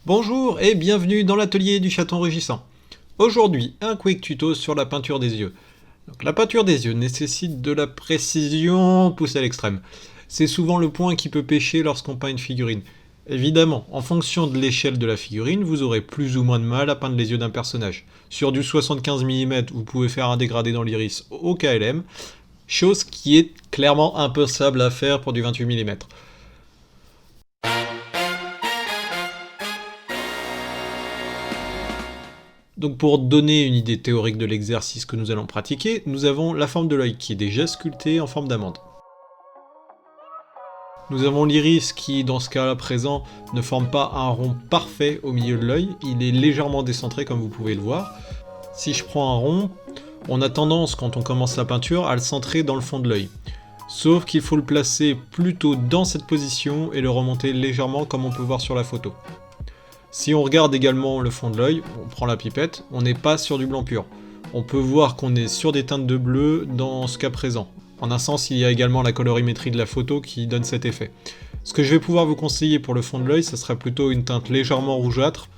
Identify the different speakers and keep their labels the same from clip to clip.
Speaker 1: Bonjour et bienvenue dans l'atelier du chaton rugissant. Aujourd'hui, un quick tuto sur la peinture des yeux. Donc, la peinture des yeux nécessite de la précision poussée à l'extrême. C'est souvent le point qui peut pêcher lorsqu'on peint une figurine. Évidemment, en fonction de l'échelle de la figurine, vous aurez plus ou moins de mal à peindre les yeux d'un personnage. Sur du 75 mm, vous pouvez faire un dégradé dans l'iris au KLM, chose qui est clairement impossible à faire pour du 28 mm. Donc pour donner une idée théorique de l'exercice que nous allons pratiquer, nous avons la forme de l'œil qui est déjà sculptée en forme d'amande. Nous avons l'iris qui, dans ce cas-là présent, ne forme pas un rond parfait au milieu de l'œil, il est légèrement décentré comme vous pouvez le voir. Si je prends un rond, on a tendance, quand on commence la peinture, à le centrer dans le fond de l'œil. Sauf qu'il faut le placer plutôt dans cette position et le remonter légèrement comme on peut voir sur la photo. Si on regarde également le fond de l'œil, on prend la pipette, on n'est pas sur du blanc pur. On peut voir qu'on est sur des teintes de bleu dans ce cas présent. En un sens, il y a également la colorimétrie de la photo qui donne cet effet. Ce que je vais pouvoir vous conseiller pour le fond de l'œil, ce serait plutôt une teinte légèrement rougeâtre,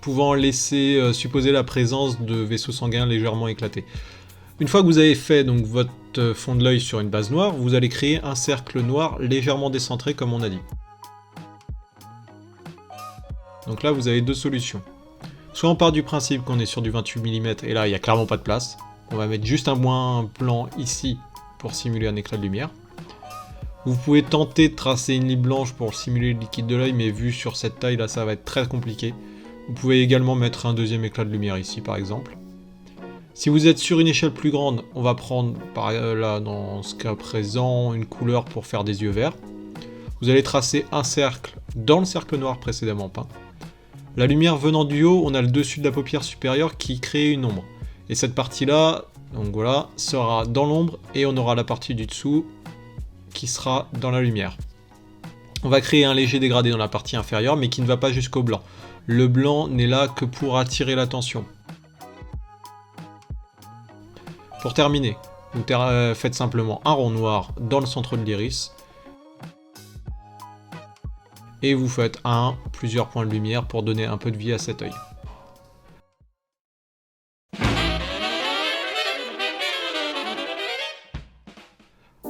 Speaker 1: pouvant laisser supposer la présence de vaisseaux sanguins légèrement éclatés. Une fois que vous avez fait donc votre fond de l'œil sur une base noire, vous allez créer un cercle noir légèrement décentré comme on a dit. Donc là, vous avez deux solutions. Soit on part du principe qu'on est sur du 28 mm et là, il n'y a clairement pas de place. On va mettre juste un moins blanc ici pour simuler un éclat de lumière. Vous pouvez tenter de tracer une ligne blanche pour simuler le liquide de l'œil, mais vu sur cette taille là, ça va être très compliqué. Vous pouvez également mettre un deuxième éclat de lumière ici par exemple. Si vous êtes sur une échelle plus grande, on va prendre par là, dans ce cas présent, une couleur pour faire des yeux verts. Vous allez tracer un cercle dans le cercle noir précédemment peint. La lumière venant du haut, on a le dessus de la paupière supérieure qui crée une ombre. Et cette partie-là, donc voilà, sera dans l'ombre et on aura la partie du dessous qui sera dans la lumière. On va créer un léger dégradé dans la partie inférieure mais qui ne va pas jusqu'au blanc. Le blanc n'est là que pour attirer l'attention. Pour terminer, vous faites simplement un rond noir dans le centre de l'iris. Et vous faites plusieurs points de lumière pour donner un peu de vie à cet œil.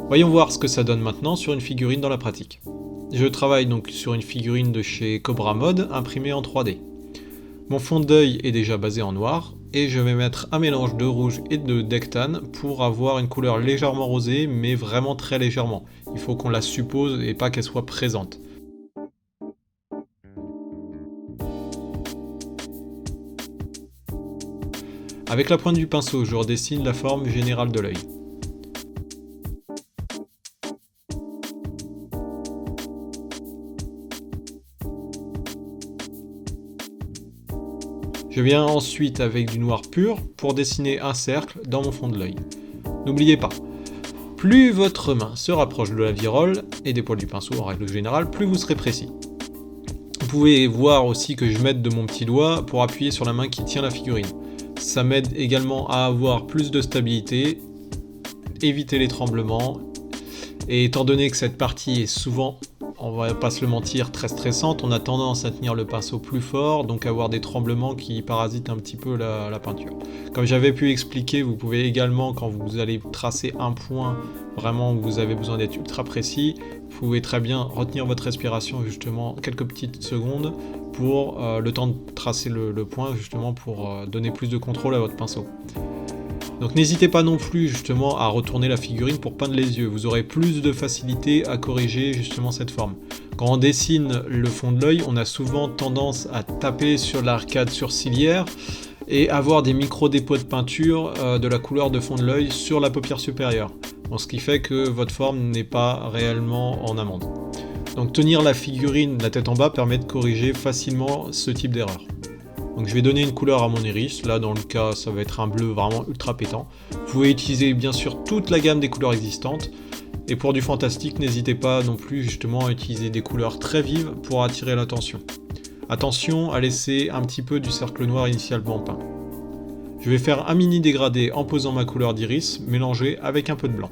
Speaker 1: Voyons voir ce que ça donne maintenant sur une figurine dans la pratique. Je travaille donc sur une figurine de chez Cobra Mode imprimée en 3D. Mon fond d'œil est déjà basé en noir et je vais mettre un mélange de rouge et de dectane pour avoir une couleur légèrement rosée mais vraiment très légèrement. Il faut qu'on la suppose et pas qu'elle soit présente. Avec la pointe du pinceau, je redessine la forme générale de l'œil. Je viens ensuite avec du noir pur pour dessiner un cercle dans mon fond de l'œil. N'oubliez pas, plus votre main se rapproche de la virole et des poils du pinceau en règle générale, plus vous serez précis. Vous pouvez voir aussi que je m'aide de mon petit doigt pour appuyer sur la main qui tient la figurine. Ça m'aide également à avoir plus de stabilité, éviter les tremblements, et étant donné que cette partie est souvent, on va pas se le mentir, très stressante, on a tendance à tenir le pinceau plus fort, donc avoir des tremblements qui parasitent un petit peu la peinture. Comme j'avais pu expliquer, vous pouvez également, quand vous allez tracer un point vraiment où vous avez besoin d'être ultra précis, vous pouvez très bien retenir votre respiration justement quelques petites secondes pour le temps de tracer le point justement pour donner plus de contrôle à votre pinceau. Donc n'hésitez pas non plus justement à retourner la figurine pour peindre les yeux, vous aurez plus de facilité à corriger justement cette forme. Quand on dessine le fond de l'œil, on a souvent tendance à taper sur l'arcade sourcilière et avoir des micro-dépôts de peinture de la couleur de fond de l'œil sur la paupière supérieure. Bon, ce qui fait que votre forme n'est pas réellement en amande. Donc tenir la figurine la tête en bas permet de corriger facilement ce type d'erreur. Donc je vais donner une couleur à mon iris, là dans le cas ça va être un bleu vraiment ultra pétant. Vous pouvez utiliser bien sûr toute la gamme des couleurs existantes, et pour du fantastique n'hésitez pas non plus justement à utiliser des couleurs très vives pour attirer l'attention. Attention à laisser un petit peu du cercle noir initialement peint. Je vais faire un mini dégradé en posant ma couleur d'iris mélangée avec un peu de blanc.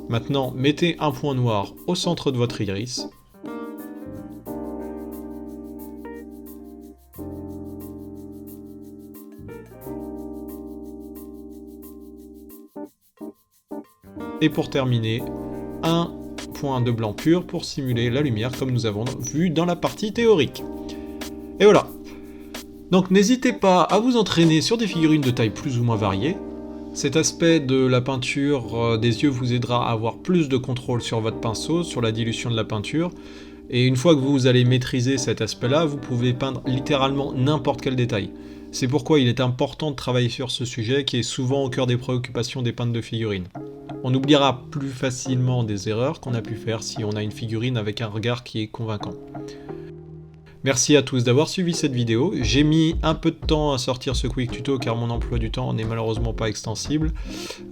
Speaker 1: Maintenant mettez un point noir au centre de votre iris. Et pour terminer, un point de blanc pur pour simuler la lumière comme nous avons vu dans la partie théorique. Et voilà. Donc n'hésitez pas à vous entraîner sur des figurines de taille plus ou moins variée. Cet aspect de la peinture des yeux vous aidera à avoir plus de contrôle sur votre pinceau, sur la dilution de la peinture. Et une fois que vous allez maîtriser cet aspect-là, vous pouvez peindre littéralement n'importe quel détail. C'est pourquoi il est important de travailler sur ce sujet qui est souvent au cœur des préoccupations des peintres de figurines. On oubliera plus facilement des erreurs qu'on a pu faire si on a une figurine avec un regard qui est convaincant. Merci à tous d'avoir suivi cette vidéo. J'ai mis un peu de temps à sortir ce quick tuto car mon emploi du temps n'est malheureusement pas extensible.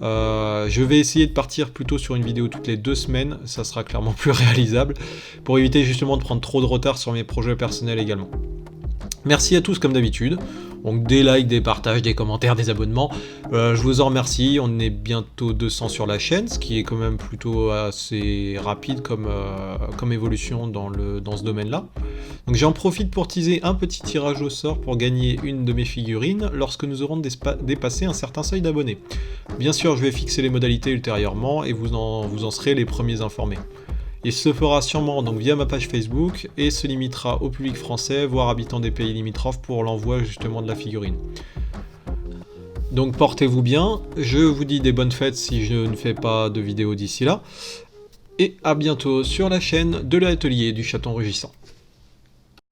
Speaker 1: Je vais essayer de partir plutôt sur une vidéo toutes les 2 semaines, ça sera clairement plus réalisable, pour éviter justement de prendre trop de retard sur mes projets personnels également. Merci à tous comme d'habitude. Donc des likes, des partages, des commentaires, des abonnements. Je vous en remercie. On est bientôt 200 sur la chaîne, ce qui est quand même plutôt assez rapide comme évolution dans ce domaine-là. Donc j'en profite pour teaser un petit tirage au sort pour gagner une de mes figurines lorsque nous aurons dépassé un certain seuil d'abonnés. Bien sûr, je vais fixer les modalités ultérieurement et vous en serez les premiers informés. Il se fera sûrement donc via ma page Facebook et se limitera au public français, voire habitants des pays limitrophes pour l'envoi justement de la figurine. Donc portez-vous bien, je vous dis des bonnes fêtes si je ne fais pas de vidéo d'ici là, et à bientôt sur la chaîne de l'atelier du chaton rugissant.